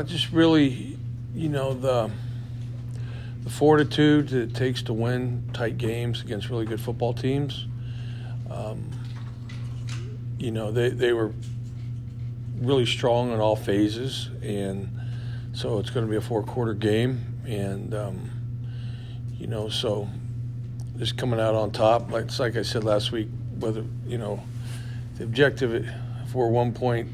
Just really, the fortitude that it takes to win tight games against really good football teams. They were really strong in all phases, and so it's going to be a 4-quarter game, and so just coming out on top, like I said last week, whether the objective, if we're 1 point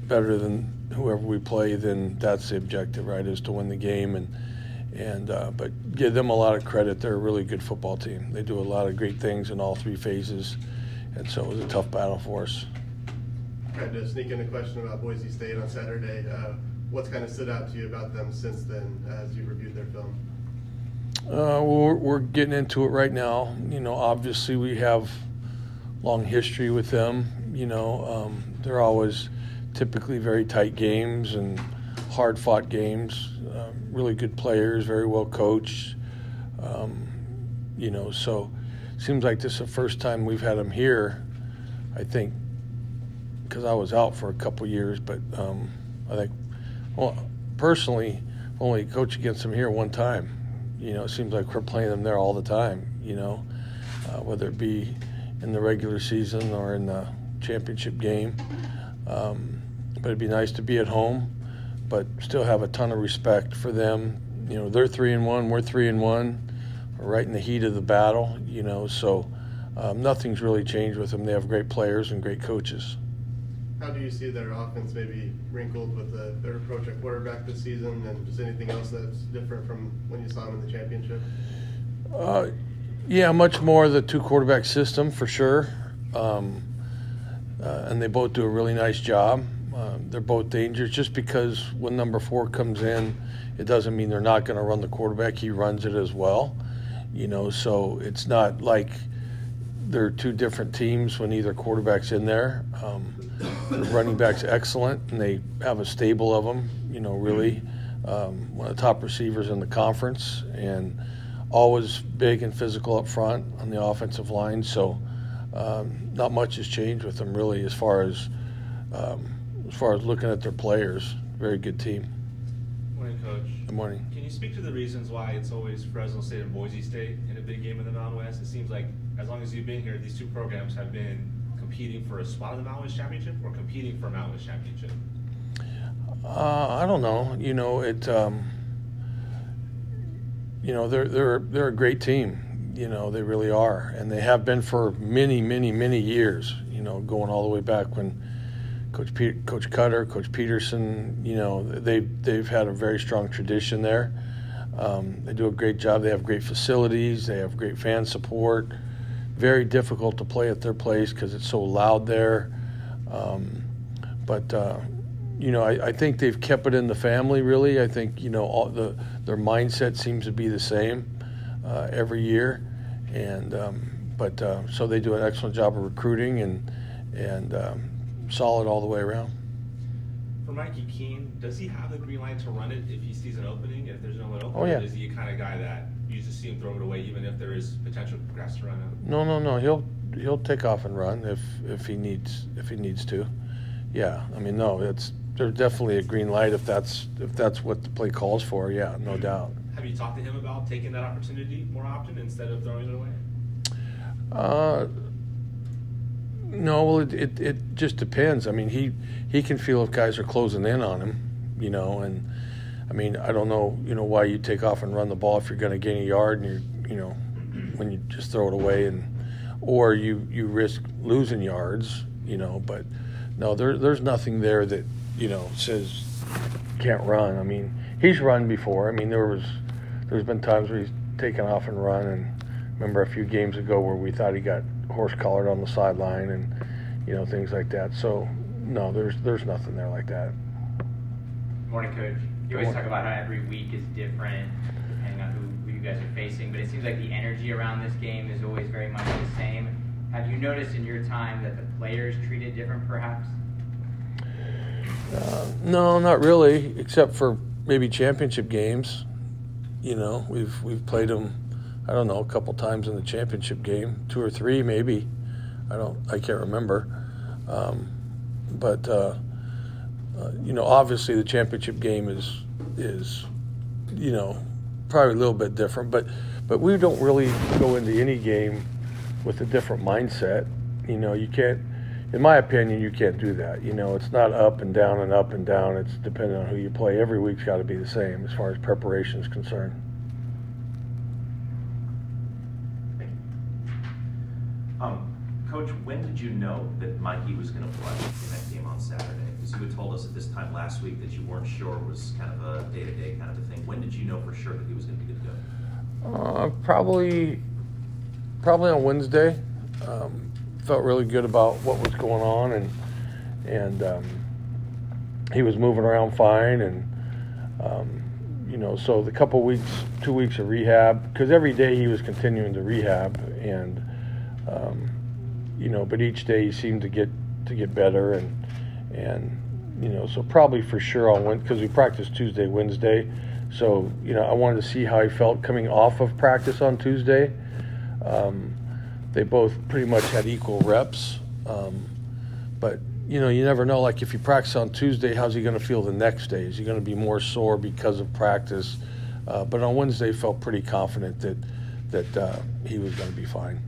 better than whoever we play, then that's the objective, right? Is to win the game, but give them a lot of credit. They're a really good football team. They do a lot of great things in all 3 phases, and so it was a tough battle for us. I had to sneak in a question about Boise State on Saturday. What's kind of stood out to you about them since then as you reviewed their film? We're getting into it right now. Obviously we have long history with them. They're always typically very tight games and hard-fought games. Really good players, very well coached. So it seems like this is the first time we've had them here, I think, because I was out for a couple years. But I think, personally, only coached against them here one time. It seems like we're playing them there all the time, whether it be in the regular season or in the championship game. But it'd be nice to be at home, but still have a ton of respect for them. They're 3-1, we're 3-1. We're right in the heat of the battle, so nothing's really changed with them. They have great players and great coaches. How do you see their offense maybe wrinkled with their approach at quarterback this season, and just anything else that's different from when you saw them in the championship? Yeah, much more the 2-quarterback system for sure. And they both do a really nice job. They're both dangerous. Just because when number 4 comes in, it doesn't mean they're not going to run the quarterback. He runs it as well. So it's not like they're 2 different teams when either quarterback's in there. The running back's excellent, and they have a stable of them, really. One of the top receivers in the conference, and always big and physical up front on the offensive line. So not much has changed with them, really, as far as looking at their players. Very good team. Morning, Coach. Good morning. Can you speak to the reasons why it's always Fresno State and Boise State in a big game in the Mountain West? It seems like as long as you've been here, these 2 programs have been competing for a spot in the Mountain West Championship or competing for a Mountain West Championship? I don't know. They're a great team. They really are, and they have been for many, many, many years. Going all the way back when Coach Cutter, Coach Peterson. They've had a very strong tradition there. They do a great job. They have great facilities. They have great fan support. Very difficult to play at their place because it's so loud there. I think they've kept it in the family, really. I think, their mindset seems to be the same every year. And so they do an excellent job of recruiting and solid all the way around. For Mikey Keene, does he have the green light to run it if he sees an opening? If there's no one open, oh, yeah. Or is he a kind of guy that you just see him throw it away even if there is potential grass to run out? No. He'll take off and run if he needs to. Yeah. There's definitely a green light if that's what the play calls for. Yeah, no doubt. Have you talked to him about taking that opportunity more often instead of throwing it away? No, well, it just depends. He can feel if guys are closing in on him, and I don't know, why you take off and run the ball if you're going to gain a yard and you're, when you just throw it away or you risk losing yards, but no, there's nothing there that, says can't run. He's run before. There's been times where he's taken off and run, and remember a few games ago where we thought he got horse-collared on the sideline and, things like that. So, no, there's nothing there like that. Morning, Coach. You always talk about how every week is different depending on who you guys are facing, but it seems like the energy around this game is always very much the same. Have you noticed in your time that the players treated different, perhaps? No, not really, except for maybe championship games. We've played them, I don't know, a couple times in the championship game, 2 or 3 maybe. I can't remember. Obviously the championship game is probably a little bit different, but we don't really go into any game with a different mindset. You can't, in my opinion, you can't do that. It's not up and down and up and down. It's depending on who you play. Every week's got to be the same as far as preparation is concerned. Coach, when did you know that Mikey was going to play in that game on Saturday? Because you had told us at this time last week that you weren't sure it was kind of a day-to-day kind of a thing. When did you know for sure that he was going to be good to go? Probably on Wednesday. Felt really good about what was going on, and he was moving around fine, and so the couple weeks, 2 weeks of rehab, because every day he was continuing to rehab, and but each day he seemed to get better, and so probably for sure on Wednesday, because we practiced Tuesday, Wednesday, so I wanted to see how he felt coming off of practice on Tuesday. They both pretty much had equal reps, but you never know. Like if you practice on Tuesday, how's he going to feel the next day? Is he going to be more sore because of practice? But on Wednesday, felt pretty confident that he was going to be fine.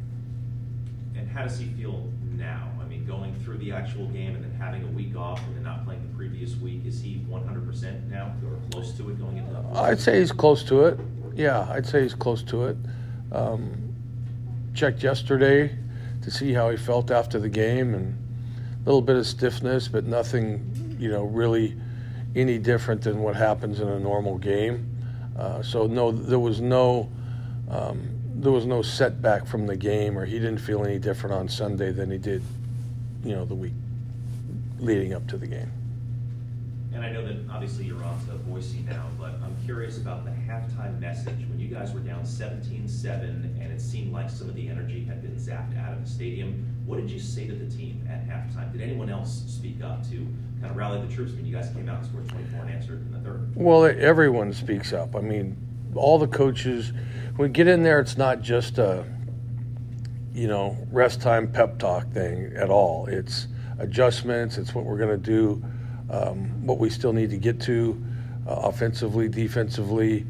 And how does he feel now? I mean, going through the actual game and then having a week off and then not playing the previous week, is he 100% now or close to it going into that? I'd say he's close to it. Yeah, I'd say he's close to it. Checked yesterday to see how he felt after the game, and a little bit of stiffness, but nothing, really any different than what happens in a normal game. So no, there was no setback from the game, or he didn't feel any different on Sunday than he did, the week leading up to the game. And I know that obviously you're on to Boise now, but I'm curious about the halftime message. When you guys were down 17-7 and it seemed like some of the energy had been zapped out of the stadium, what did you say to the team at halftime? Did anyone else speak up to kind of rally the troops when you guys came out and scored 24 and answered in the third? Well, everyone speaks up. I mean, all the coaches, when we get in there, it's not just a, rest time pep talk thing at all. It's adjustments. It's what we're going to do. What we still need to get to offensively, defensively,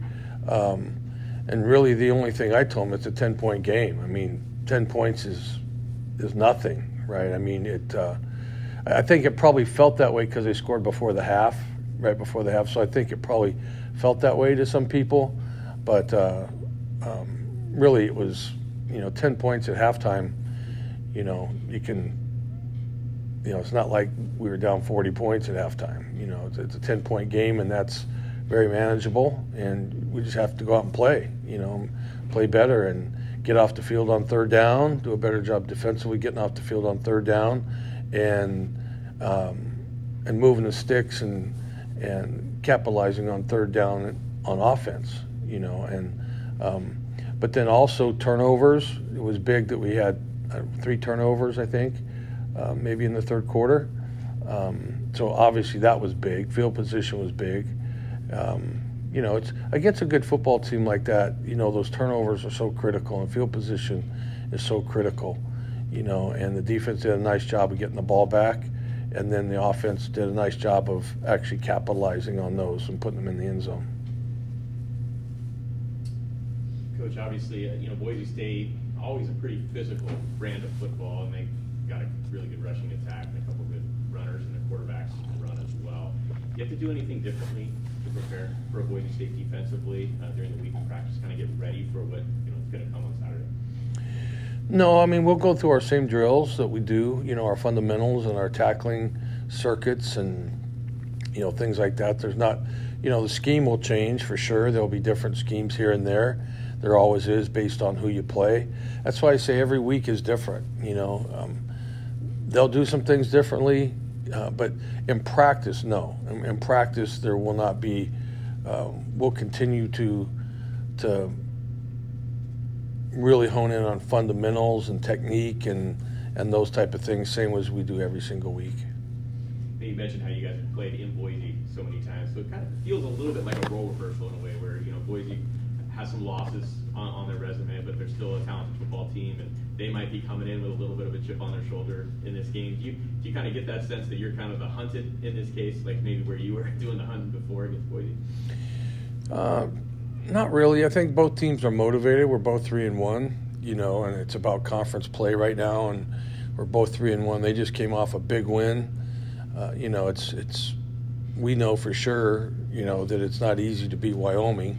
and really the only thing I told them, it's a 10-point game. I mean, 10 points is nothing, right? I mean, I think it probably felt that way because they scored right before the half. So I think it probably felt that way to some people, but really it was 10 points at halftime. You can. It's not like we were down 40 points at halftime. It's a 10-point game, and that's very manageable, and we just have to go out and play, play better and get off the field on third down, do a better job defensively getting off the field on third down, and moving the sticks and capitalizing on third down on offense, but then also turnovers. It was big that we had 3 turnovers, I think. Maybe in the third quarter. So obviously that was big. Field position was big. It's against a good football team like that, those turnovers are so critical, and field position is so critical, and the defense did a nice job of getting the ball back, and then the offense did a nice job of actually capitalizing on those and putting them in the end zone. Coach, obviously, Boise State, always a pretty physical brand of football, and they got a really good rushing attack and a couple good runners, and their quarterbacks can run as well. You have to do anything differently to prepare for a Boise State defensively during the week of practice, kind of get ready for what is going to come on Saturday? No, I mean, we'll go through our same drills that we do, our fundamentals and our tackling circuits and, things like that. There's not, the scheme will change for sure. There'll be different schemes here and there. There always is, based on who you play. That's why I say every week is different, They'll do some things differently, but in practice, no. In practice, there will not be. We'll continue to really hone in on fundamentals and technique and those type of things, same as we do every single week. You mentioned how you guys have played in Boise so many times, so it kind of feels a little bit like a role reversal in a way where Boise has some losses on their resume, but they're still a talented football team, and they might be coming in with a little bit of a chip on their shoulder in this game. Do you kind of get that sense that you're kind of the hunted in this case, like maybe where you were doing the hunting before against Boise? Not really. I think both teams are motivated. We're both 3-1, and it's about conference play right now, and we're both 3-1. They just came off a big win. It's we know for sure, that it's not easy to beat Wyoming,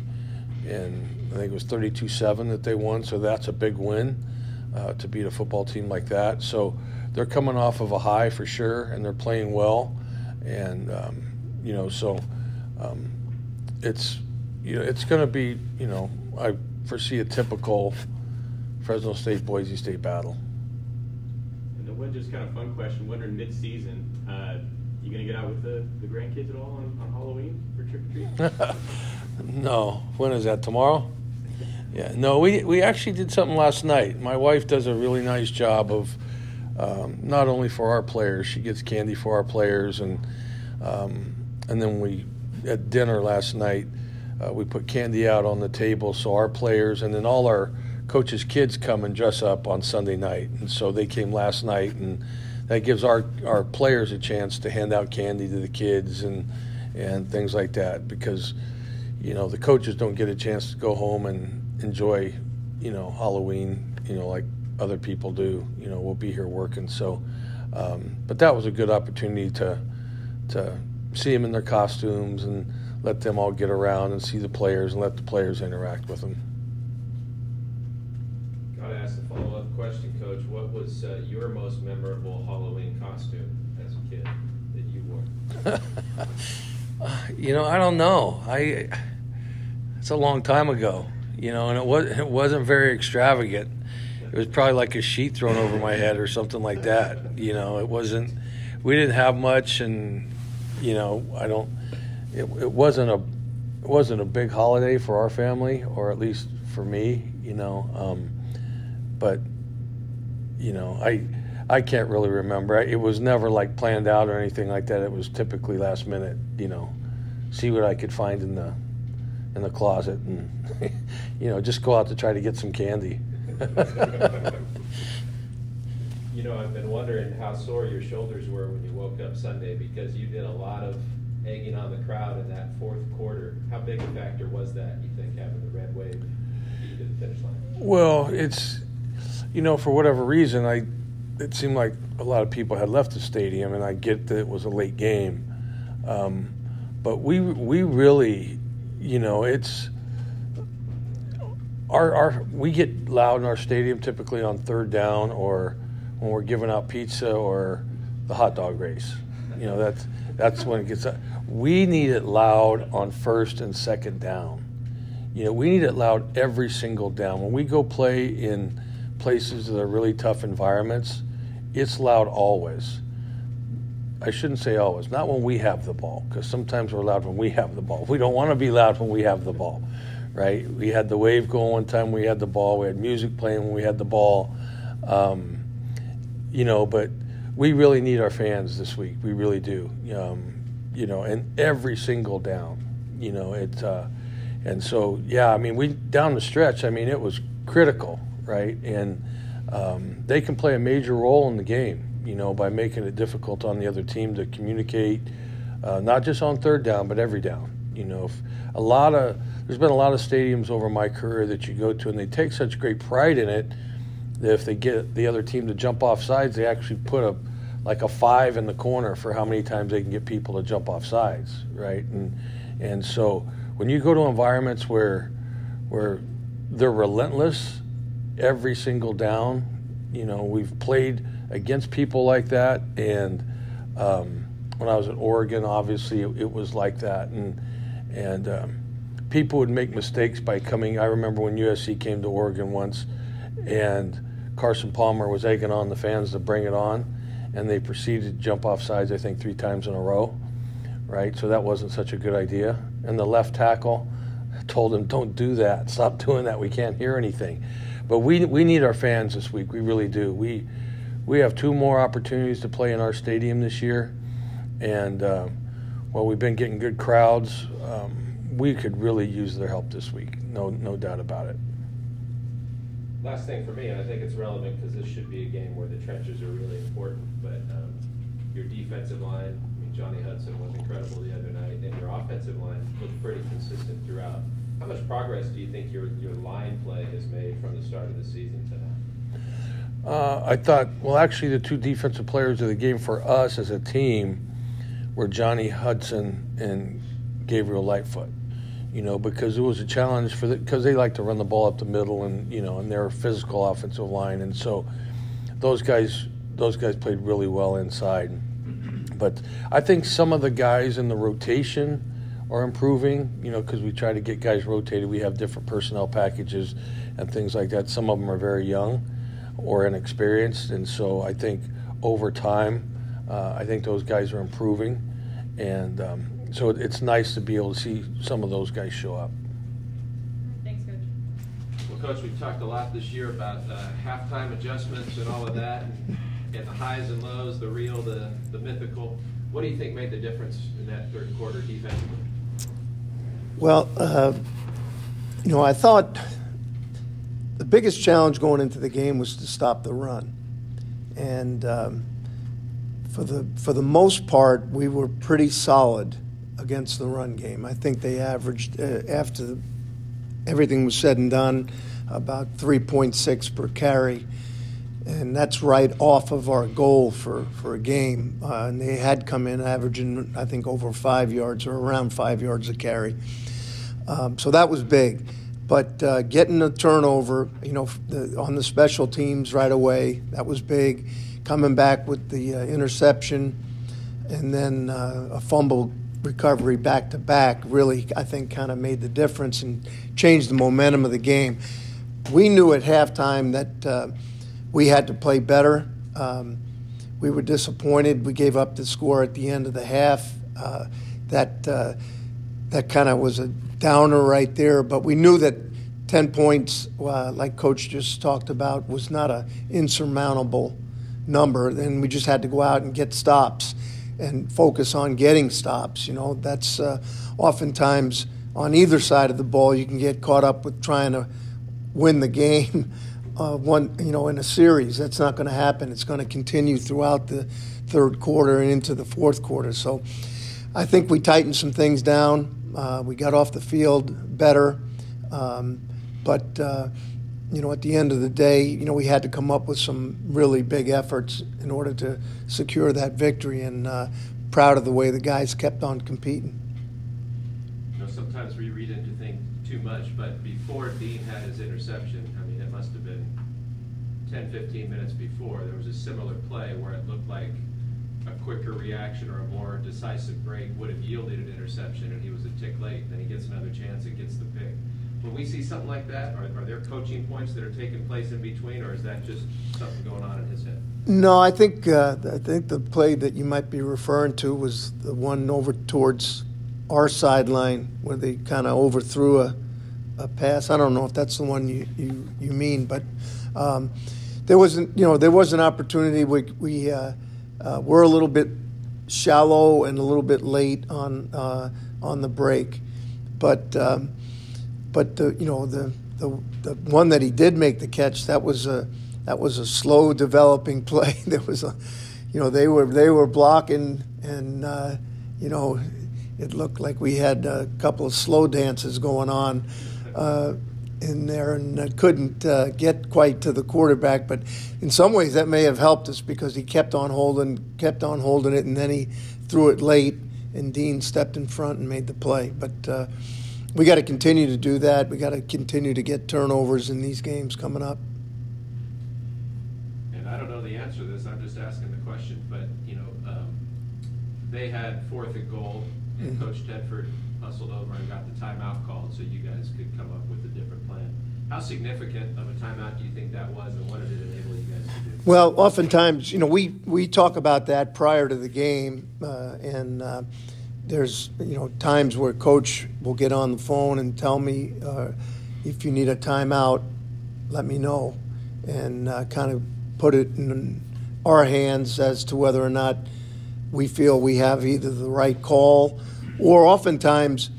and I think it was 32-7 that they won, so that's a big win to beat a football team like that. So they're coming off of a high for sure, and they're playing well, and it's going to be, I foresee a typical Fresno State Boise State battle. And the one just kind of fun question: when in mid-season, you going to get out with the grandkids at all on Halloween for trick or treat? No. When is that? Tomorrow? Yeah. No, we actually did something last night. My wife does a really nice job of not only for our players, she gets candy for our players, and then we at dinner last night we put candy out on the table so our players and then all our coaches' kids come and dress up on Sunday night, and so they came last night, and that gives our players a chance to hand out candy to the kids and things like that, because the coaches don't get a chance to go home and enjoy Halloween like other people do. We'll be here working, so but that was a good opportunity to see them in their costumes and let them all get around and see the players and let the players interact with them. Gotta ask the follow-up question, Coach. What was your most memorable Halloween costume as a kid that you wore? I don't know. It's a long time ago, and it wasn't very extravagant. It was probably like a sheet thrown over my head or something like that. It wasn't. We didn't have much, and It wasn't a big holiday for our family, or at least for me. But I can't really remember. It was never like planned out or anything like that. It was typically last minute. See what I could find in the closet, and just go out to try to get some candy. I've been wondering how sore your shoulders were when you woke up Sunday, because you did a lot of egging on the crowd in that fourth quarter. How big a factor was that, you think, having the red wave get you to the finish line? Well, it's, for whatever reason, it seemed like a lot of people had left the stadium, and I get that it was a late game. But we really, it's we get loud in our stadium typically on third down, or when we're giving out pizza, or the hot dog race. That's when it gets. We need it loud on first and second down. We need it loud every single down. When we go play in places that are really tough environments, it's loud always. I shouldn't say always. Not when we have the ball, because sometimes we're loud when we have the ball. We don't want to be loud when we have the ball, right? We had the wave going one time we had the ball. We had music playing when we had the ball. But we really need our fans this week. We really do. And every single down. And so, we down the stretch, it was critical, right? And they can play a major role in the game, by making it difficult on the other team to communicate, not just on third down, but every down. There's been a lot of stadiums over my career that you go to, and they take such great pride in it that if they get the other team to jump off sides, they actually put a 5 in the corner for how many times they can get people to jump off sides, right? And so when you go to environments where they're relentless every single down, we've played against people like that, and when I was at Oregon, obviously it was like that, and people would make mistakes by coming. I remember when USC came to Oregon once, and Carson Palmer was egging on the fans to bring it on, and they proceeded to jump off sides, I think, 3 times in a row, right? So that wasn't such a good idea. And the left tackle told him, don't do that. Stop doing that. We can't hear anything. But we need our fans this week. We really do. We have 2 more opportunities to play in our stadium this year. And while we've been getting good crowds, we could really use their help this week. No doubt about it. Last thing for me, and I think it's relevant because this should be a game where the trenches are really important, but your defensive line, I mean, Johnny Hudson was incredible the other night, and your offensive line looked pretty consistent throughout. How much progress do you think your line play has made from the start of the season to now? I thought, well, actually, the two defensive players of the game for us as a team were Johnny Hudson and Gabriel Lightfoot. Because it was a challenge because they like to run the ball up the middle, and and they're a physical offensive line, and so those guys played really well inside. But I think some of the guys in the rotation are improving, because we try to get guys rotated. We have different personnel packages and things like that. Some of them are very young or inexperienced, and so I think over time, I think those guys are improving, and so it's nice to be able to see some of those guys show up. Thanks, Coach. Well, Coach, we've talked a lot this year about halftime adjustments and all of that, and the highs and lows, the real, the mythical. What do you think made the difference in that third quarter defensively? Well, I thought the biggest challenge going into the game was to stop the run. And for the most part, we were pretty solid against the run game. I think they averaged, after everything was said and done, about 3.6 per carry. And that's right off of our goal for a game. And they had come in averaging, I think, over 5 yards or around 5 yards a carry. So that was big. But getting a turnover, on the special teams right away, that was big. Coming back with the interception and then a fumble recovery back-to-back really, I think, kind of made the difference and changed the momentum of the game. We knew at halftime that we had to play better. We were disappointed. We gave up the score at the end of the half. That kind of was a downer right there. But we knew that 10 points, like Coach just talked about, was not an insurmountable number. Then we just had to go out and get stops and focus on getting stops. That's oftentimes on either side of the ball you can get caught up with trying to win the game. In a series. That's not going to happen. It's going to continue throughout the third quarter and into the fourth quarter. So I think we tightened some things down. We got off the field better. But at the end of the day, we had to come up with some really big efforts in order to secure that victory, and proud of the way the guys kept on competing. Sometimes we read into things too much, but before Dean had his interception, it must have been 10, 15 minutes before, there was a similar play where it looked like a quicker reaction or a more decisive break would have yielded an interception, and he was a tick late. Then he gets another chance and gets the pick. When we see something like that, are there coaching points that are taking place in between, or is that just something going on in his head? No, I think the play that you might be referring to was the one over towards our sideline where they kind of overthrew a pass. I don't know if that's the one you mean, but there was an opportunity. We were a little bit shallow and a little bit late on the break, but the one that he did make the catch, that was a slow developing play. There was they were blocking, and it looked like we had a couple of slow dances going on in there, and couldn't get quite to the quarterback. But in some ways that may have helped us because he kept on holding it, and then he threw it late, and Dean stepped in front and made the play. But we got to continue to do that. We got to continue to get turnovers in these games coming up. And I don't know the answer to this. I'm just asking the question. But they had 4th and goal, and Coach Tedford hustled over and got the timeout called so you guys could come up with a different plan. How significant of a timeout do you think that was, and what did it enable you guys to do? Well, oftentimes, we talk about that prior to the game, and there's times where Coach will get on the phone and tell me, if you need a timeout, let me know, and kind of put it in our hands as to whether or not we feel we have either the right call, or oftentimes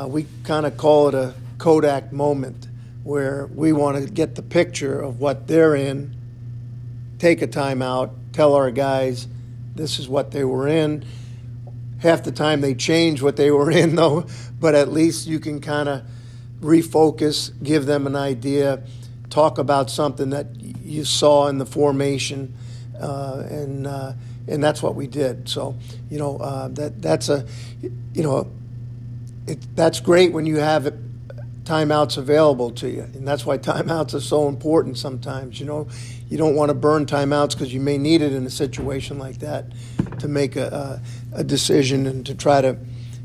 we kind of call it a Kodak moment, where we want to get the picture of what they're in, take a timeout, tell our guys this is what they were in. Half the time they change what they were in, though, but at least you can kind of refocus, give them an idea, talk about something that you saw in the formation, and that's what we did. So, that's great when you have timeouts available to you, and that's why timeouts are so important sometimes. You don't want to burn timeouts because you may need it in a situation like that to make a decision and to try to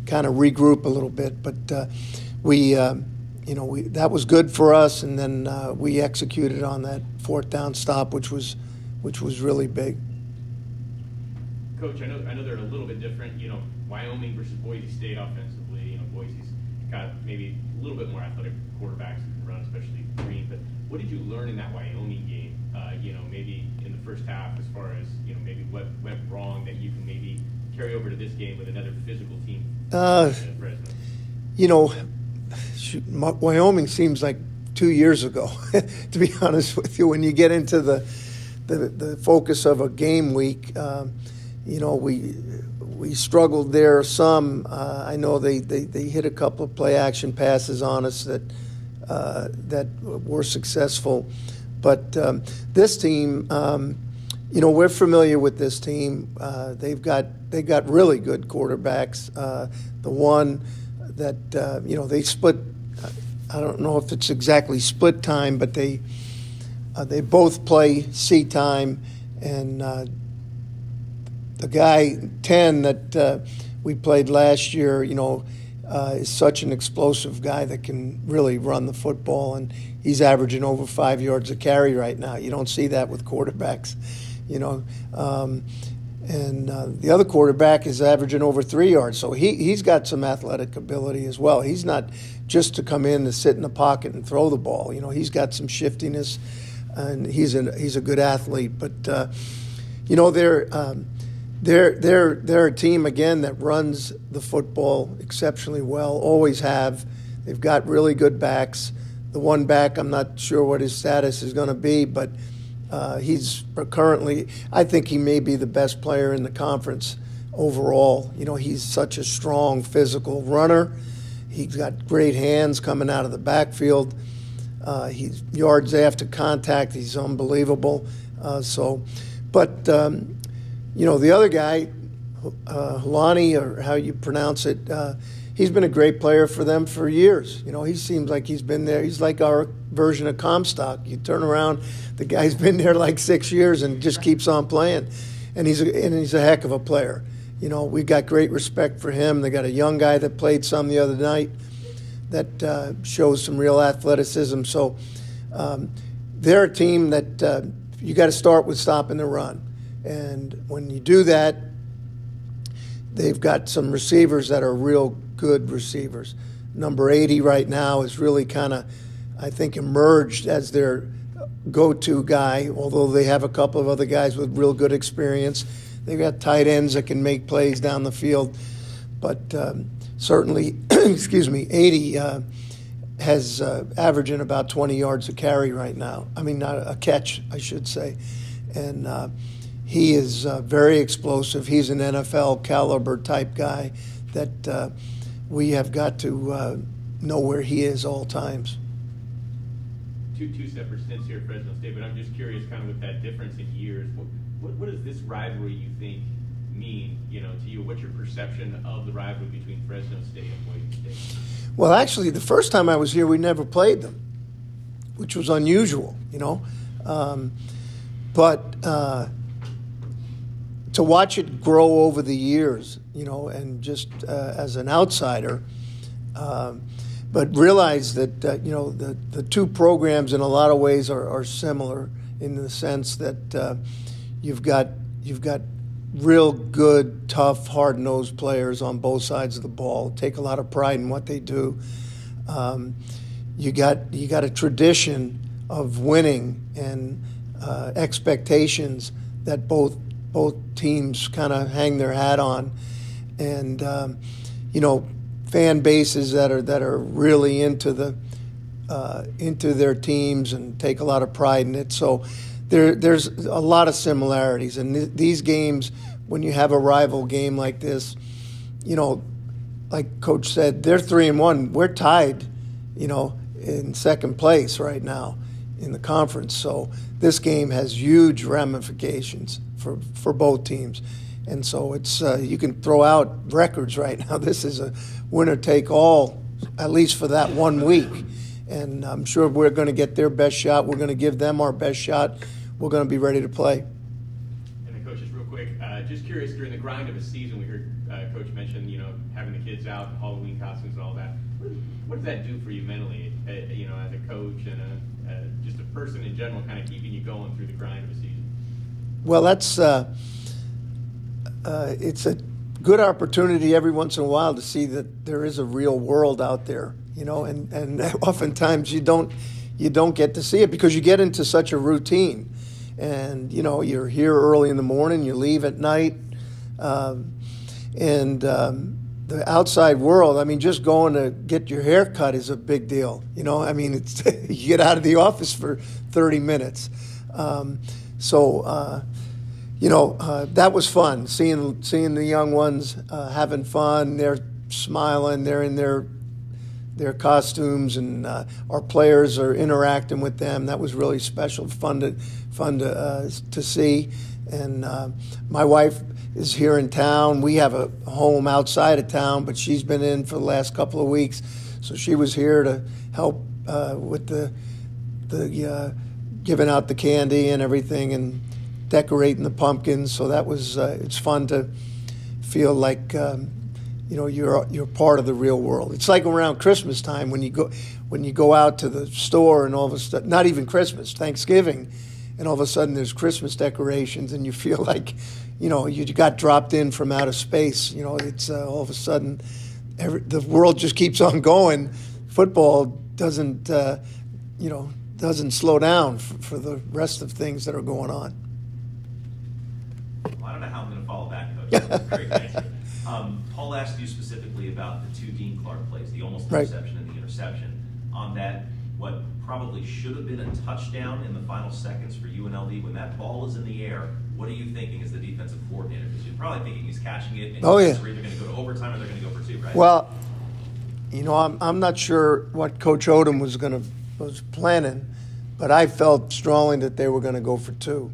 kind of regroup a little bit. But that was good for us, and then we executed on that fourth down stop, which was really big. Coach, I know they're a little bit different. Wyoming versus Boise State offensively. Boise's got maybe a little bit more athletic quarterbacks who can run, especially Green. But what did you learn in that Wyoming game? Maybe in the first half, as far as maybe what went wrong that you can maybe carry over to this game with another physical team. Wyoming seems like 2 years ago, to be honest with you. When you get into the focus of a game week, we struggled there some. I know they hit a couple of play action passes on us that were successful. But this team, we're familiar with this team. They got really good quarterbacks. The one that they split. I don't know if it's exactly split time, but they both play C time, and the guy 10 that we played last year, is such an explosive guy that can really run the football, and he's averaging over 5 yards a carry right now. You don't see that with quarterbacks, And the other quarterback is averaging over 3 yards, so he's got some athletic ability as well. He's not just to come in to sit in the pocket and throw the ball. He's got some shiftiness, and he's a good athlete. But they're a team again that runs the football exceptionally well. Always have. They've got really good backs. The one back, I'm not sure what his status is going to be, but he's currently, I think he may be the best player in the conference overall. He's such a strong physical runner. He's got great hands coming out of the backfield. He's yards after contact. He's unbelievable. The other guy, Hulani, or how you pronounce it, he's been a great player for them for years. He seems like he's been there. He's like our version of Comstock. You turn around, the guy's been there like 6 years and just keeps on playing. And he's a heck of a player. We've got great respect for him. They got a young guy that played some the other night that shows some real athleticism. So they're a team that you got to start with stopping the run. And when you do that, they've got some receivers that are real good receivers. Number 80 right now is really kind of, I think, emerged as their go-to guy, although they have a couple of other guys with real good experience. They've got tight ends that can make plays down the field. But certainly, 80 has averaging about 20 yards a carry right now. I mean, not a catch, I should say. And he is very explosive. He's an NFL caliber type guy that we have got to know where he is all times. Two separate stints here at Fresno State, but I'm just curious, kind of with that difference in years, what does this rivalry, you think, mean, to you? What's your perception of the rivalry between Fresno State and Boise State? Well, actually, the first time I was here, we never played them, which was unusual, But to watch it grow over the years, and just as an outsider, but realize that the two programs in a lot of ways are similar in the sense that you've got real good, tough, hard-nosed players on both sides of the ball. Take a lot of pride in what they do. You got a tradition of winning and expectations that both teams kind of hang their hat on, and fan bases that are really into their teams and take a lot of pride in it. So there's a lot of similarities. And these games, when you have a rival game like this, like Coach said, they're 3-1. We're tied, in second place right now in the conference. So this game has huge ramifications for both teams. And so it's you can throw out records right now. This is a winner-take-all, at least for that 1 week. And I'm sure we're going to get their best shot. We're going to give them our best shot. We're going to be ready to play. And then, Coach, just real quick, just curious, during the grind of a season, we heard Coach mention, having the kids out, Halloween costumes and all that. What does that do for you mentally, as a coach and just a person in general, kind of keeping you going through the grind of a season? Well, that's it's a good opportunity every once in a while to see that there is a real world out there, and oftentimes you don't get to see it because you get into such a routine. And, you're here early in the morning, you leave at night. The outside world, just going to get your hair cut is a big deal. It's you get out of the office for 30 minutes. That was fun, seeing the young ones having fun. They're smiling, they're in their costumes, and our players are interacting with them. That was really special, fun to see. And my wife is here in town. We have a home outside of town, but she's been in for the last couple of weeks, so she was here to help with the giving out the candy and everything and decorating the pumpkins. So that was it's fun to feel like you're part of the real world. It's like around Christmas time when you go out to the store and all of a sudden, not even Christmas, Thanksgiving, and all of a sudden there's Christmas decorations and you feel like you got dropped in from outer space. It's all of a sudden the world just keeps on going. Football doesn't slow down for the rest of things that are going on. Well, I don't know how I'm going to follow back, Coach. Great answer. Paul asked you specifically about the two Dean Clark plays, the almost interception and the interception. On that, what probably should have been a touchdown in the final seconds for UNLV, when that ball is in the air, what are you thinking as the defensive coordinator? Because you're probably thinking he's catching it, and they're either going to go to overtime or they're going to go for two, right? Well, I'm not sure what Coach Odom was planning, but I felt strongly that they were going to go for two.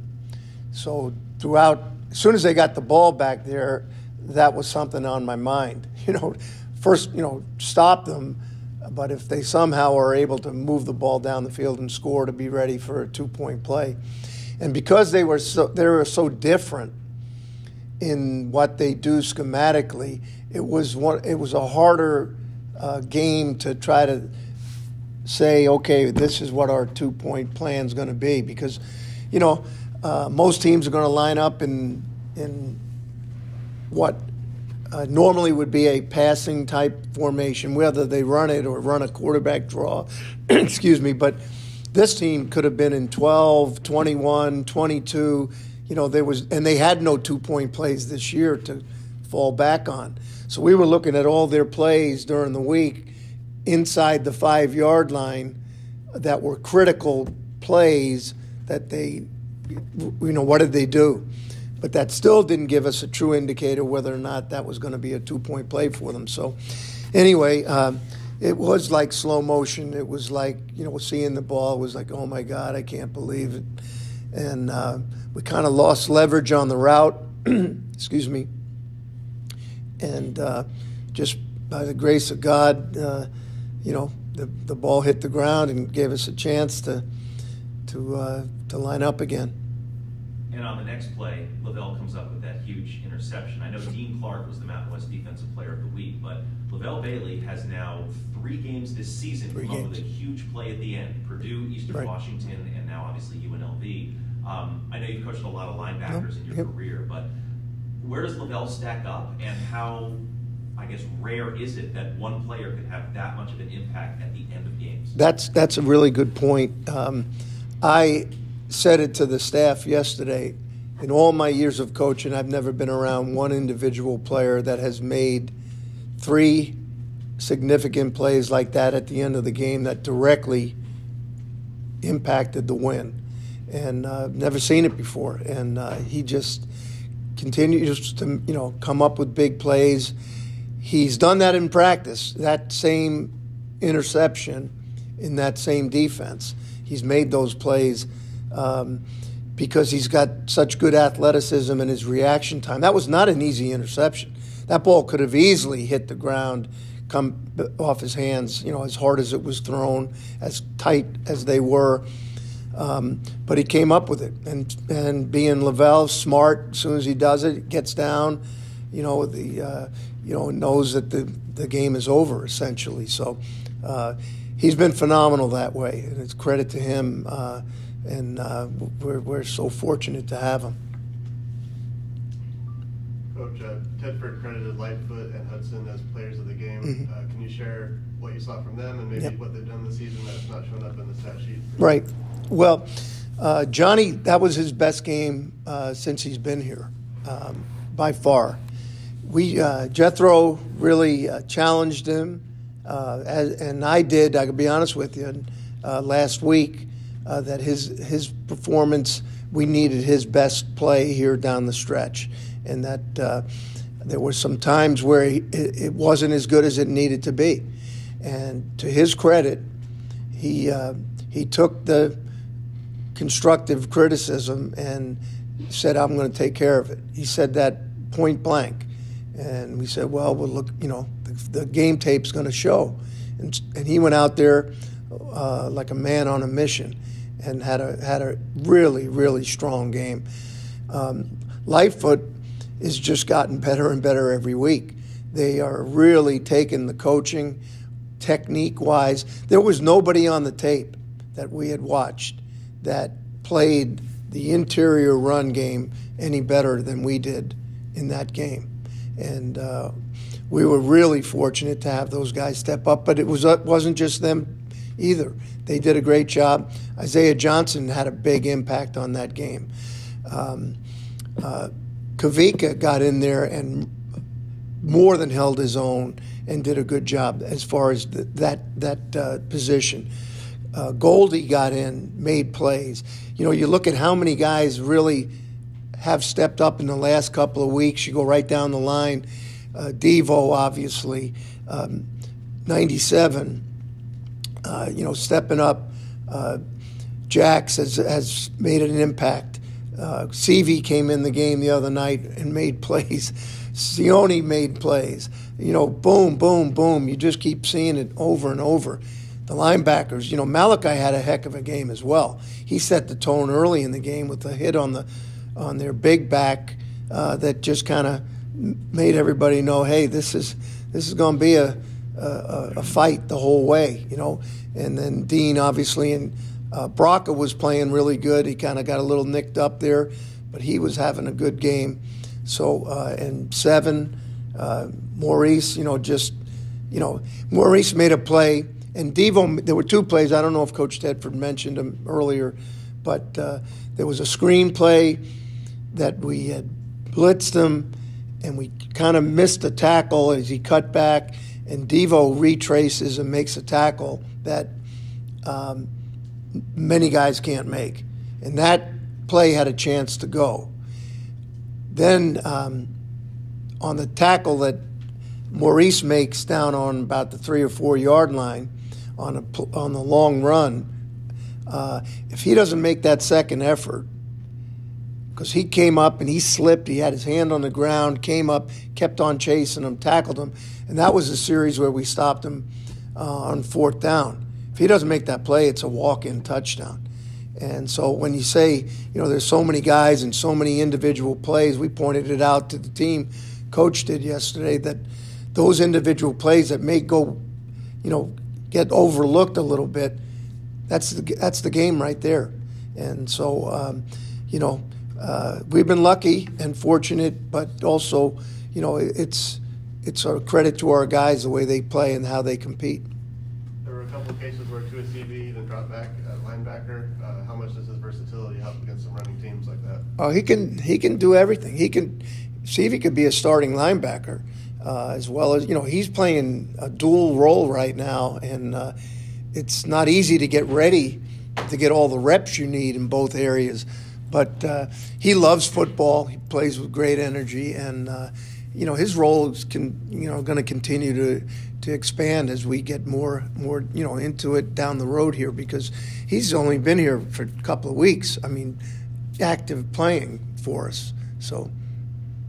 So as soon as they got the ball back there, that was something on my mind. First, stop them, but if they somehow are able to move the ball down the field and score, to be ready for a 2-point play. And because they were so different in what they do schematically, it was a harder game to try to say, okay, this is what our 2-point plan is going to be, because most teams are going to line up in what normally would be a passing type formation, whether they run it or run a quarterback draw. Excuse me, but this team could have been in 12, 21, 22. And they had no 2-point plays this year to fall back on. So we were looking at all their plays during the week inside the 5-yard line that were critical plays that they, what did they do? But that still didn't give us a true indicator whether or not that was going to be a 2-point play for them. So anyway, it was like slow motion. It was like, seeing the ball was like, oh my God, I can't believe it. And we kind of lost leverage on the route. Excuse me. And just by the grace of God, the ball hit the ground and gave us a chance to line up again. And on the next play, Lavelle comes up with that huge interception. I know Dean Clark was the Mountain West Defensive Player of the Week, but Lavelle Bailey has now 3 games this season come up with a huge play at the end. Purdue, Eastern Washington, and now obviously UNLV. I know you've coached a lot of linebackers in your career, but where does Lavelle stack up, and how, I guess, rare is it that one player could have that much of an impact at the end of games? That's a really good point. I said it to the staff yesterday. In all my years of coaching, I've never been around one individual player that has made 3 significant plays like that at the end of the game that directly impacted the win. And never seen it before. And he just continues to, come up with big plays. He's done that in practice, that same interception in that same defense. He's made those plays because he's got such good athleticism and his reaction time. That was not an easy interception. That ball could have easily hit the ground, come off his hands, as hard as it was thrown, as tight as they were. But he came up with it, and being Lavelle, smart, as soon as he does it, gets down, knows that the game is over essentially. So he's been phenomenal that way, and it's credit to him. And we're so fortunate to have him. Coach, Tedford credited Lightfoot and Hudson as players of the game. Mm-hmm. Can you share what you saw from them and maybe what they've done this season that's not shown up in the stat sheet? Right. Well, Johnny, that was his best game since he's been here, by far. Jethro really challenged him, and I did. I could be honest with you. Last week, that his performance, we needed his best play here down the stretch, and that there were some times where it wasn't as good as it needed to be. And to his credit, he took the constructive criticism and said, "I'm going to take care of it." He said that point blank, and we said, "Well, we'll look. The game tape's going to show." And he went out there like a man on a mission, and had a really, really strong game. Lightfoot has just gotten better and better every week. They are really taking the coaching, technique-wise. There was nobody on the tape that we had watched that played the interior run game any better than we did in that game. And we were really fortunate to have those guys step up, but it wasn't just them either. They did a great job. Isaiah Johnson had a big impact on that game. Kavika got in there and more than held his own and did a good job as far as that position. Goldie got in, made plays. You look at how many guys really have stepped up in the last couple of weeks. You go right down the line. Devo, obviously, 97, stepping up. Jax has made an impact. Seavey came in the game the other night and made plays. Sione made plays. Boom, boom, boom. You just keep seeing it over and over. The linebackers, Malachi had a heck of a game as well. He set the tone early in the game with a hit on their big back that just kind of made everybody know, hey, this is going to be a fight the whole way, And then Dean, obviously, and Braca was playing really good. He kind of got a little nicked up there, but he was having a good game. So, and Seven, Maurice, Maurice made a play. And Devo, there were two plays. I don't know if Coach Tedford mentioned them earlier, but there was a screen play that we had blitzed him, and we kind of missed the tackle as he cut back, and Devo retraces and makes a tackle that many guys can't make. And that play had a chance to go. Then on the tackle that Maurice makes down on about the 3 or 4 yard line on the long run, if he doesn't make that second effort, because he came up and he slipped, he had his hand on the ground, came up, kept on chasing him, tackled him, and that was a series where we stopped him on 4th down. If he doesn't make that play, it's a walk-in touchdown. And so when you say, there's so many guys and so many individual plays, we pointed it out to the team. Coach did yesterday that those individual plays that may go, get overlooked a little bit, that's the game right there. And so, we've been lucky and fortunate, but also, it's a credit to our guys the way they play and how they compete. There were a couple of cases where Tuasivi even dropped back at linebacker. How much does his versatility help against some running teams like that? Oh, he can do everything. Stevie could be a starting linebacker. as well as, he's playing a dual role right now, and it's not easy to get ready to get all the reps you need in both areas. But he loves football. He plays with great energy, and his role is going to continue to expand as we get more into it down the road here, because he's only been here for a couple of weeks. I mean, active playing for us. So.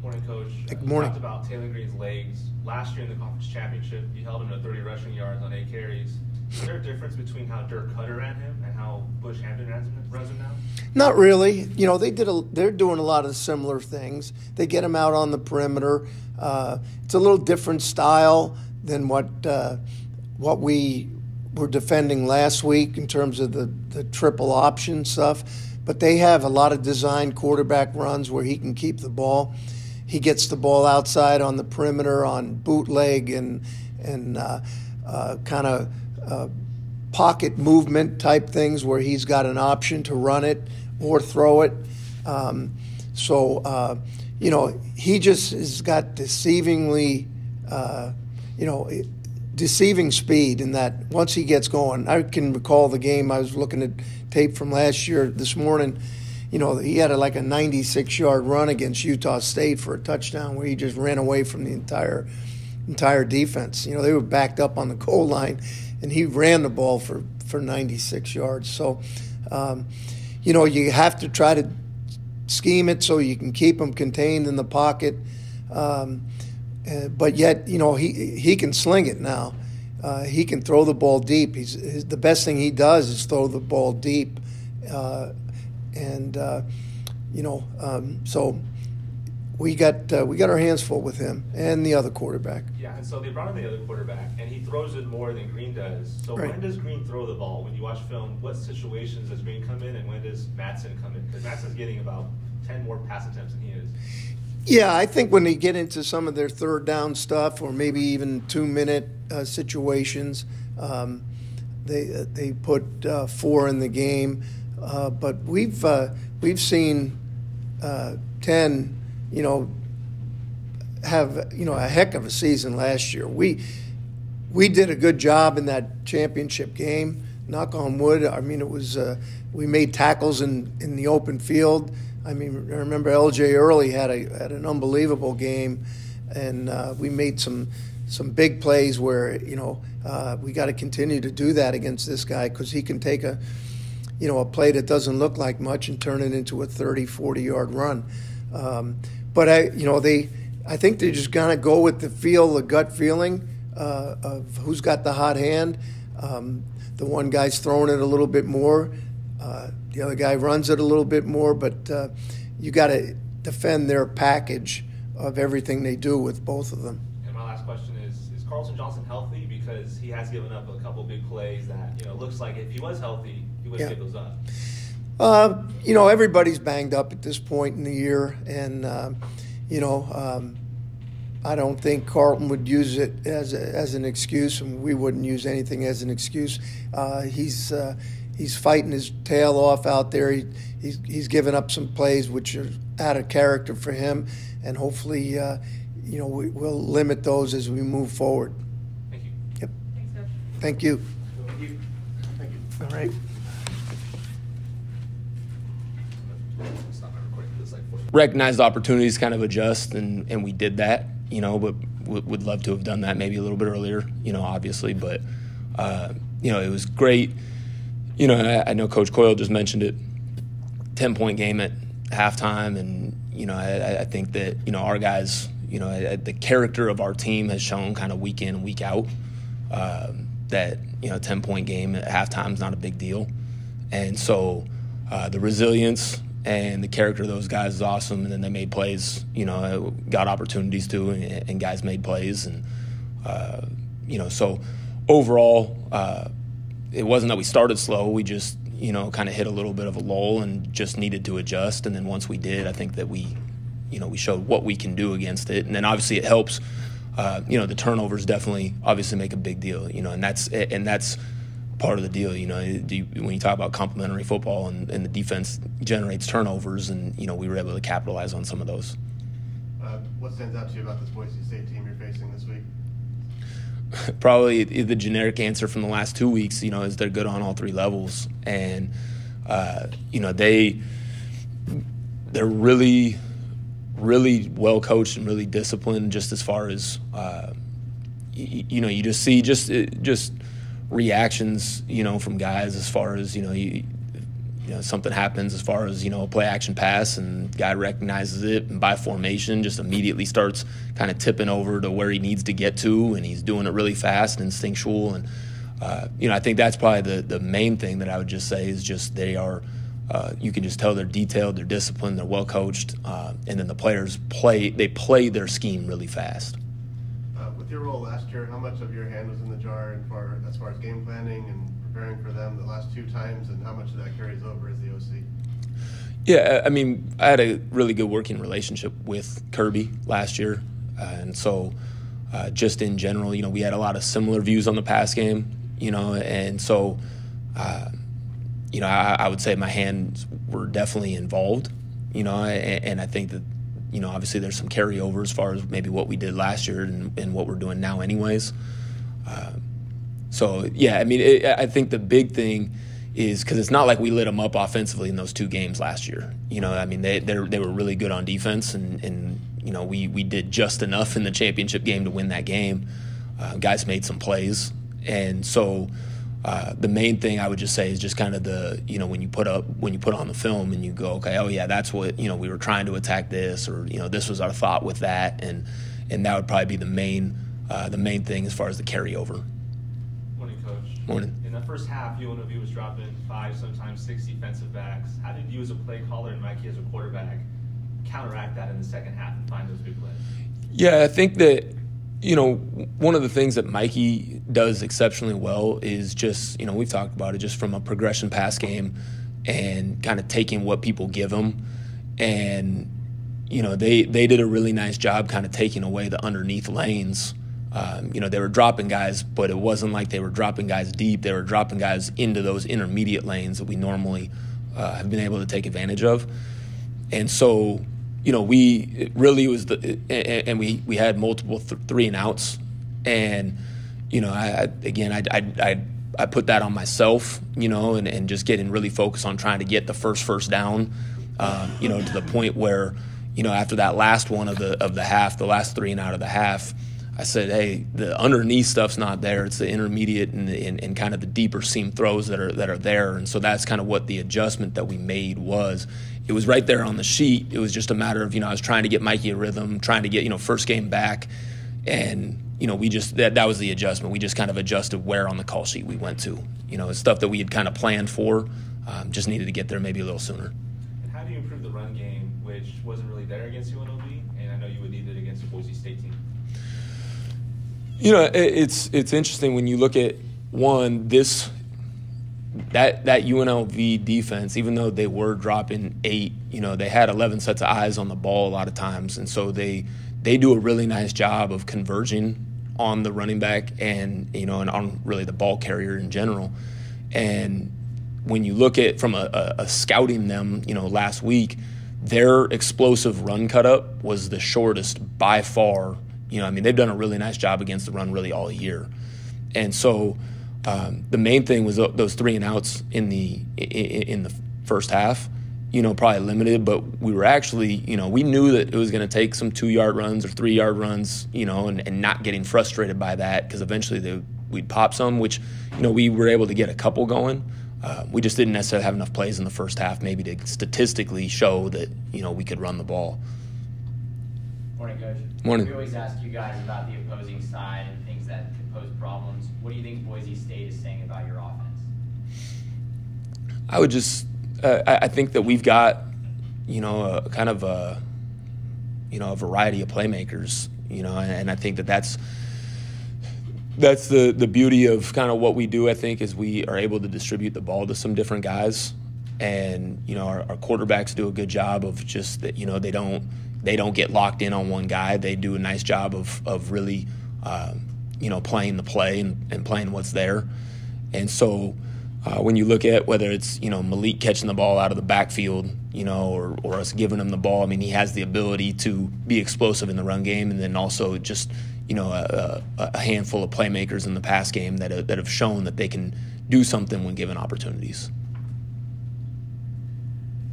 Morning, Coach. Good You morning. talked about Taylor Green's legs. Last year in the conference championship, you held him to 30 rushing yards on 8 carries. Is there a difference between how Dirk Cutter ran him and how Bush Hampton runs him now? Not really. They're doing a lot of similar things. They get him out on the perimeter. It's a little different style than what we were defending last week in terms of the triple option stuff. But they have a lot of designed quarterback runs where he can keep the ball. He gets the ball outside on the perimeter on bootleg and kind of pocket movement type things where he's got an option to run it or throw it. He just has got deceiving speed in that once he gets going. I can recall the game. I was looking at tape from last year this morning. He had a 96-yard run against Utah State for a touchdown where he just ran away from the entire defense. They were backed up on the goal line, and he ran the ball for 96 yards. So, you have to try to scheme it so you can keep him contained in the pocket. But yet, he can sling it now. He can throw the ball deep. The best thing he does is throw the ball deep. So we got our hands full with him and the other quarterback. Yeah, and so they brought in the other quarterback, and he throws it more than Green does. So Right. When does Green throw the ball? When you watch film, what situations does Green come in, and when does Matson come in? Because Matson's getting about 10 more pass attempts than he is. Yeah, I think when they get into some of their third down stuff or maybe even 2-minute situations, they put 4 in the game. But we've seen 10, have a heck of a season last year. We did a good job in that championship game. Knock on wood. I mean, it was we made tackles in the open field. I mean, I remember L.J. Early had an unbelievable game, and we made some big plays where we got to continue to do that against this guy, because he can take a play that doesn't look like much and turn it into a 30, 40-yard run. But I think they're just gonna go with the gut feeling of who's got the hot hand. The one guy's throwing it a little bit more. The other guy runs it a little bit more, but you got to defend their package of everything they do with both of them. And my last question is Carlton Johnson healthy? Because he has given up a couple big plays that, looks like if he was healthy, he wouldn't give those up. Everybody's banged up at this point in the year, and, I don't think Carlton would use it as an excuse, and we wouldn't use anything as an excuse. He's fighting his tail off out there. He's given up some plays which are out of character for him, and hopefully, we'll limit those as we move forward. Thank you. Yep. Thanks, Coach. Thank you. Thank you. All right. Stop my recording. It's like 40. Recognized opportunities, kind of adjust, and we did that, but would love to have done that maybe a little bit earlier, obviously, but, it was great. I know Coach Coyle just mentioned it, 10-point game at halftime, and, I think that, our guys, the character of our team has shown kind of week in, week out, that, 10-point game at halftime is not a big deal. And so the resilience and the character of those guys is awesome, and then they made plays, got opportunities to, and guys made plays. And, so overall, it wasn't that we started slow. We just, kind of hit a little bit of a lull and just needed to adjust. And then once we did, I think that we showed what we can do against it. And then obviously it helps. The turnovers definitely obviously make a big deal, and that's part of the deal. When you talk about complementary football and the defense generates turnovers, and, we were able to capitalize on some of those. what stands out to you about this Boise State team you're facing this week? Probably the generic answer from the last 2 weeks, is they're good on all three levels. And, they're really, really well coached and really disciplined just as far as, you just see just reactions, from guys as far as, something happens as far as, a play action pass and guy recognizes it and by formation just immediately starts kind of tipping over to where he needs to get to, and he's doing it really fast and instinctual. And, I think that's probably the main thing that I would just say is just they are, you can just tell they're detailed, they're disciplined, they're well coached, and then the players play their scheme really fast. With your role last year, how much of your hand was in the jar as far as game planning and preparing for them the last 2 times, and how much of that carries over as the OC? Yeah, I mean, I had a really good working relationship with Kirby last year, and so just in general, we had a lot of similar views on the pass game, and so, I would say my hands were definitely involved, and I think that, obviously there's some carryover as far as maybe what we did last year and what we're doing now anyways. So, yeah, I mean, I think the big thing is because it's not like we lit them up offensively in those 2 games last year. I mean, they were really good on defense, and we did just enough in the championship game to win that game. Guys made some plays. And so the main thing I would just say is just kind of when you put on the film and you go, okay, oh yeah, that's what, we were trying to attack this, or, this was our thought with that. And that would probably be the main thing as far as the carryover. Morning, Coach. Morning. In the first half, UNLV was dropping 5, sometimes 6 defensive backs. How did you as a play caller and Mikey as a quarterback counteract that in the second half and find those big plays? Yeah, I think that, one of the things that Mikey does exceptionally well is just, we've talked about it just from a progression pass game and kind of taking what people give him. And, they did a really nice job kind of taking away the underneath lanes. They were dropping guys, but it wasn't like they were dropping guys deep. They were dropping guys into those intermediate lanes that we normally have been able to take advantage of. And so, we really was and we had multiple 3 and outs. And, I put that on myself, and just getting really focused on trying to get the first down, to the point where, after that last one of the half, the last 3 and out of the half, I said, hey, the underneath stuff's not there. It's the intermediate and kind of the deeper seam throws that are there. And so that's kind of what the adjustment that we made was. It was right there on the sheet. It was just a matter of, I was trying to get Mikey a rhythm, trying to get, first game back. And, we just, that was the adjustment. We just kind of adjusted where on the call sheet we went to. It's stuff that we had kind of planned for, just needed to get there maybe a little sooner. And how do you improve the run game, which wasn't really there against UNLV? And I know you would need it against the Boise State team. It's interesting when you look at that UNLV defense, even though they were dropping 8, they had 11 sets of eyes on the ball a lot of times. And so they do a really nice job of converging on the running back and, and on really the ball carrier in general. And when you look at from a scouting them, last week, their explosive run cut up was the shortest by far. They've done a really nice job against the run really all year. And so the main thing was those 3 and outs in the first half, probably limited, but we were actually, we knew that it was going to take some 2-yard runs or 3-yard runs, and not getting frustrated by that because eventually we'd pop some, which, we were able to get a couple going. We just didn't necessarily have enough plays in the first half maybe to statistically show that, we could run the ball. Morning, Coach. Morning. We always ask you guys about the opposing side and things that could pose problems. What do you think Boise State is saying about your offense? I would just I think that we've got, a kind of a variety of playmakers, and I think that's the beauty of kind of what we do, I think, is we are able to distribute the ball to some different guys. And, our quarterbacks do a good job of just that, they don't get locked in on one guy. They do a nice job of really, playing the play and playing what's there. And so when you look at whether it's, Malik catching the ball out of the backfield, or us giving him the ball. I mean, he has the ability to be explosive in the run game, and then also just, a handful of playmakers in the pass game that have shown that they can do something when given opportunities.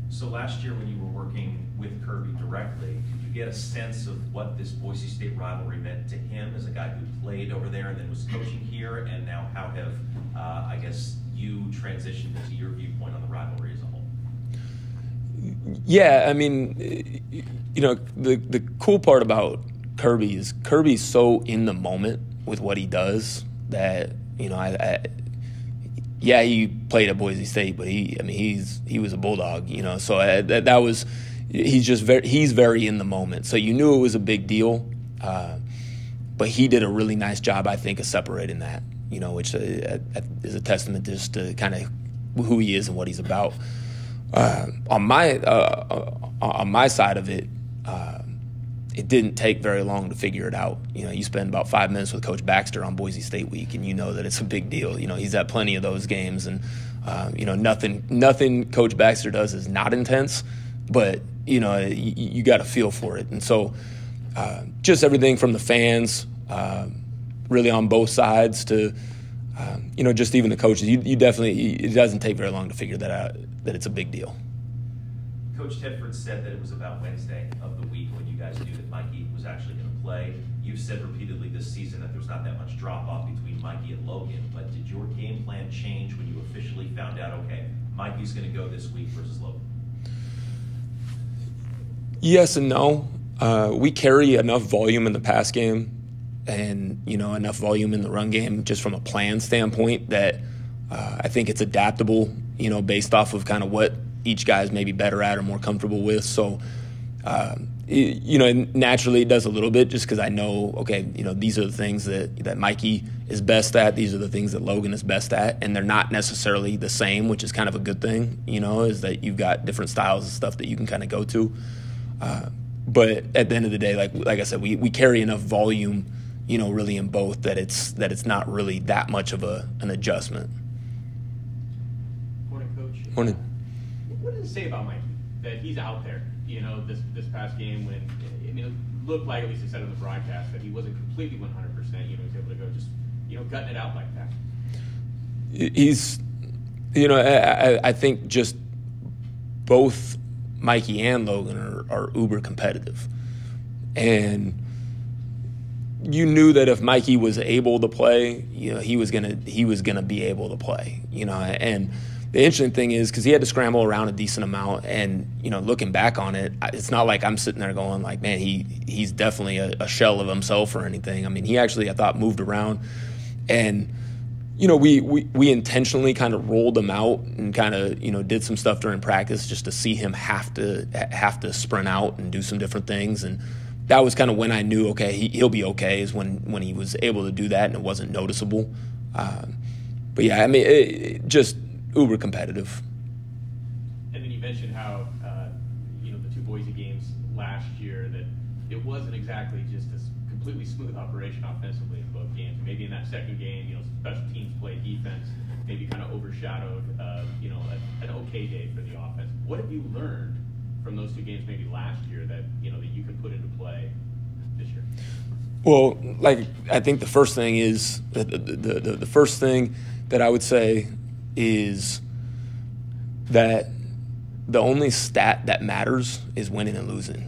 So last year when you were working with Kirby directly, did you get a sense of what this Boise State rivalry meant to him as a guy who played over there and then was coaching here, and now how have, I guess, you transitioned into your viewpoint on the rivalry as a whole? Yeah, I mean, the cool part about Kirby is Kirby's so in the moment with what he does that, he played at Boise State, but he was a Bulldog, so that was, he's very in the moment. So you knew it was a big deal, but he did a really nice job, I think, of separating that, which is a testament just to kind of who he is and what he's about. On my side of it, it didn't take very long to figure it out. You spend about 5 minutes with Coach Baxter on Boise State week, and you know that it's a big deal. He's at plenty of those games, and nothing Coach Baxter does is not intense, but you got to feel for it. And so, just everything from the fans, really on both sides, to just even the coaches. You definitely, it doesn't take very long to figure that out, that it's a big deal. Coach Tedford said that it was about Wednesday of the week when you guys knew that Mikey was actually going to play. You've said repeatedly this season that there's not that much drop-off between Mikey and Logan, but did your game plan change when you officially found out, okay, Mikey's going to go this week versus Logan? Yes and no. We carry enough volume in the pass game and, enough volume in the run game just from a plan standpoint that I think it's adaptable, based off of kind of what each guy's maybe better at or more comfortable with. So, naturally it does a little bit just because I know, okay, these are the things that Mikey is best at. These are the things that Logan is best at. And they're not necessarily the same, which is kind of a good thing, is that you've got different styles and stuff that you can kind of go to. But at the end of the day, like I said, we carry enough volume, really in both that it's not really that much of an adjustment. Morning, Coach. Morning. What does it say about Mikey that he's out there? This past game when it looked like, at least it said on the broadcast, that he wasn't completely 100%. He was able to go just gutting it out like that. He's, I think just both Mikey and Logan are uber competitive, and you knew that if Mikey was able to play, he was gonna be able to play, and the interesting thing is, because he had to scramble around a decent amount, and looking back on it, it's not like I'm sitting there going like, man, he's definitely a shell of himself or anything. I mean, he actually, I thought, moved around, and we intentionally kind of rolled him out and kind of did some stuff during practice just to see him have to sprint out and do some different things, and that was kind of when I knew, okay, he'll be okay, is when he was able to do that and it wasn't noticeable. But yeah, I mean, it just uber competitive. And then you mentioned how the two Boise games last year, that it wasn't exactly just a completely smooth operation offensively in both games. Maybe in that second game, special teams play, defense maybe kind of overshadowed an okay day for the offense. What have you learned from those two games maybe last year that that you can put into play this year? Well, I think the first thing is the first thing that I would say is that the only stat that matters is winning and losing.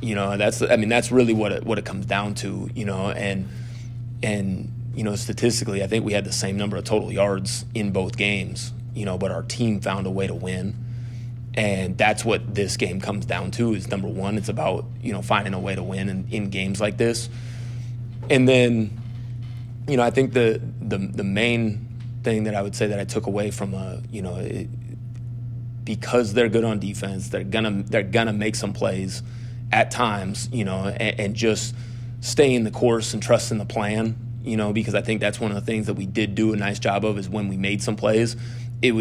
That's really what it comes down to. And statistically, I think we had the same number of total yards in both games. But our team found a way to win, and that's what this game comes down to. Is number one, it's about finding a way to win in games like this, and then I think the main thing that I would say that I took away from because they're good on defense, they're gonna make some plays at times, and just stay in the course and trust in the plan, because I think that's one of the things that we did do a nice job of, is when we made some plays, it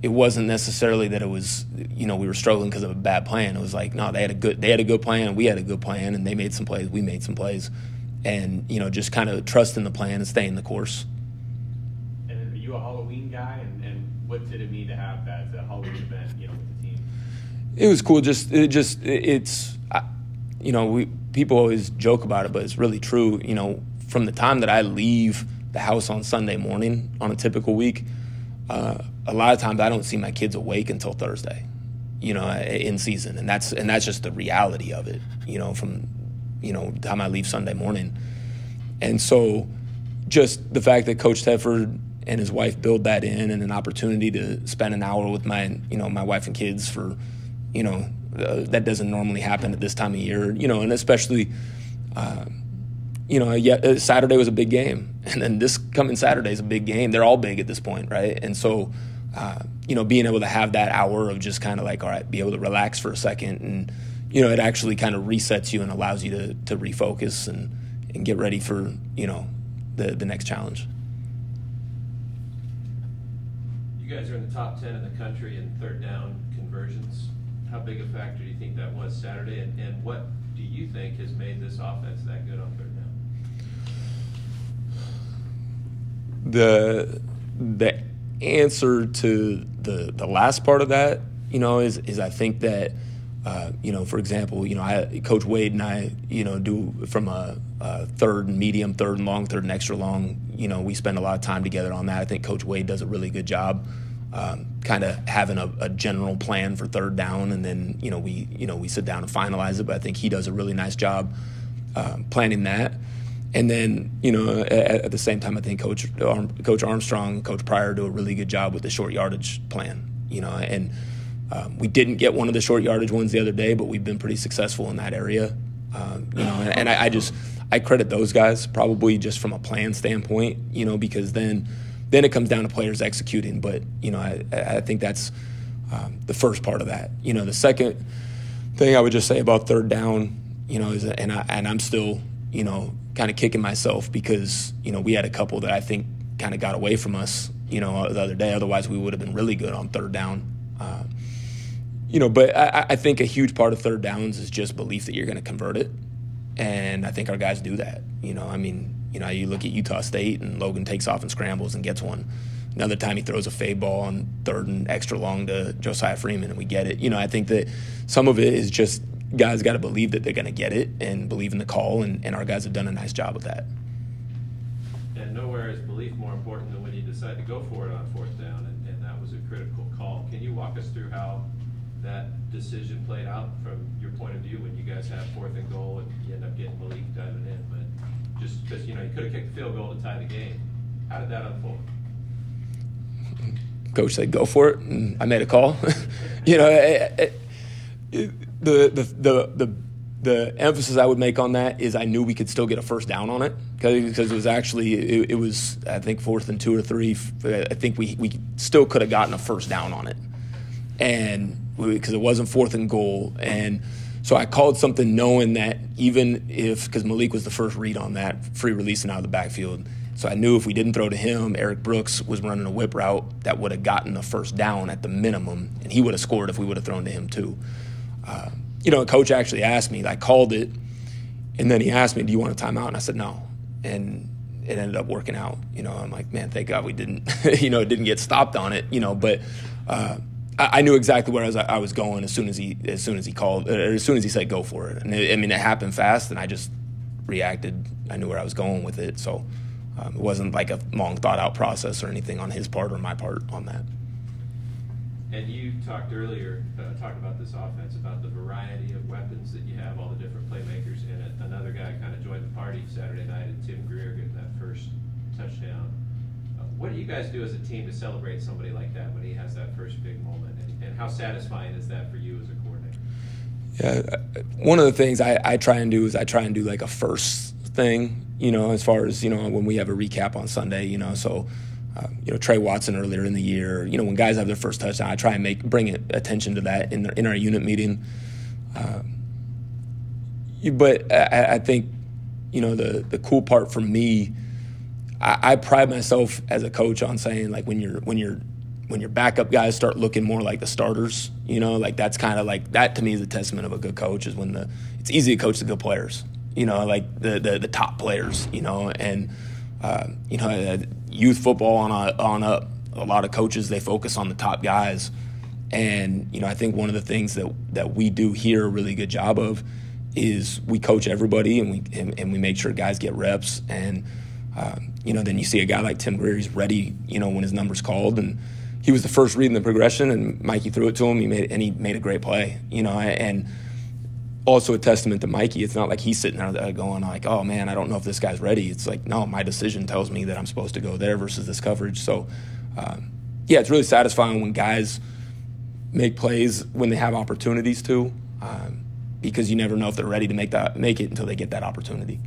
wasn't necessarily that it was we were struggling because of a bad plan. It was like, no, they had a good plan, we had a good plan, and they made some plays, we made some plays, and just kind of trust in the plan and stay in the course. A Halloween guy, and what did it mean to have that Halloween event with the team? It was cool. People always joke about it, but it's really true. You know, from the time that I leave the house on Sunday morning on a typical week, a lot of times I don't see my kids awake until Thursday, you know, in season. And that's just the reality of it, you know, from, you know, the time I leave Sunday morning. And so just the fact that Coach Tedford and his wife build that in, and an opportunity to spend an hour with my wife and kids for, you know, that doesn't normally happen at this time of year, you know, and especially, Saturday was a big game, and then this coming Saturday is a big game. They're all big at this point, right? And so, being able to have that hour of just kind of like, all right, be able to relax for a second, and, you know, it actually kind of resets you and allows you to refocus and get ready for, you know, the next challenge. You guys are in the top 10 in the country in third down conversions. How big a factor do you think that was Saturday, and what do you think has made this offense that good on third down? The answer to the last part of that, you know, is I think that, for example, you know, Coach Wade and I, you know, do from a third and medium, third and long, third and extra long, you know, we spend a lot of time together on that. I think Coach Wade does a really good job kind of having a general plan for third down, and then, we sit down and finalize it, but I think he does a really nice job planning that. And then, you know, at the same time, I think Coach Armstrong, Coach Pryor do a really good job with the short yardage plan, you know, and we didn't get one of the short yardage ones the other day, but we've been pretty successful in that area, and I credit those guys probably just from a plan standpoint, you know, because then it comes down to players executing. But, you know, I think that's the first part of that. You know, the second thing I would just say about third down, you know, is, and I'm still, you know, kind of kicking myself because, you know, we had a couple that I think kind of got away from us, you know, the other day. Otherwise, we would have been really good on third down. But I think a huge part of third downs is just belief that you're going to convert it. And I think our guys do that. You know, I mean, you know, you look at Utah State and Logan takes off and scrambles and gets one. Another time he throws a fade ball on third and extra long to Josiah Freeman and we get it. You know, I think that some of it is just guys got to believe that they're going to get it and believe in the call, and our guys have done a nice job with that. And nowhere is belief more important than when you decide to go for it on fourth down, and that was a critical call. Can you walk us through how that decision played out from your point of view when you guys have fourth and goal and you end up getting Malik diving in? But just because, you know, you could have kicked the field goal to tie the game. How did that unfold? Coach said, go for it, and I made a call. You know, the emphasis I would make on that is I knew we could still get a first down on it because it was actually it was, I think, 4th and 2 or 3. I think we still could have gotten a first down on it, and because it wasn't 4th and goal. And so I called something knowing that even if, because Malik was the first read on that free releasing out of the backfield, so I knew if we didn't throw to him, Eric Brooks was running a whip route that would have gotten a first down at the minimum, and he would have scored if we would have thrown to him too. Coach actually asked me, I called it, and then he asked me, do you want a timeout? And I said no, and it ended up working out. You know, I'm like, man, thank God we didn't, didn't get stopped on it, but I knew exactly where I was going as soon as he called, or as soon as he said go for it. And it happened fast, and I just reacted. I knew where I was going with it, so it wasn't like a long thought out process or anything on his part or my part on that. And you talked earlier, about this offense, about the variety of weapons that you have, all the different playmakers in it. Another guy kind of joined the party Saturday night, and Tim Greer getting that first touchdown. What do you guys do as a team to celebrate somebody like that when he has that first big moment? And how satisfying is that for you as a coordinator? Yeah, one of the things I try and do is I try and do like a first thing, as far as, when we have a recap on Sunday, so Trey Watson earlier in the year, when guys have their first touchdown, I try and bring attention to that in our unit meeting. But I think, the cool part for me, I pride myself as a coach on saying, like, when your backup guys start looking more like the starters, that's kind of like, that to me is a testament of a good coach, is when it's easy to coach the good players, like the top players, and youth football on up, a lot of coaches, they focus on the top guys. And, I think one of the things that we do here a really good job of is we coach everybody and we make sure guys get reps. And, then you see a guy like Tim Greer, he's ready, when his number's called. And he was the first reading the progression, and Mikey threw it to him. He made a great play, and also a testament to Mikey. It's not like he's sitting there going like, oh man, I don't know if this guy's ready. It's like, no, my decision tells me that I'm supposed to go there versus this coverage. So, it's really satisfying when guys make plays when they have opportunities to, because you never know if they're ready to make it until they get that opportunity.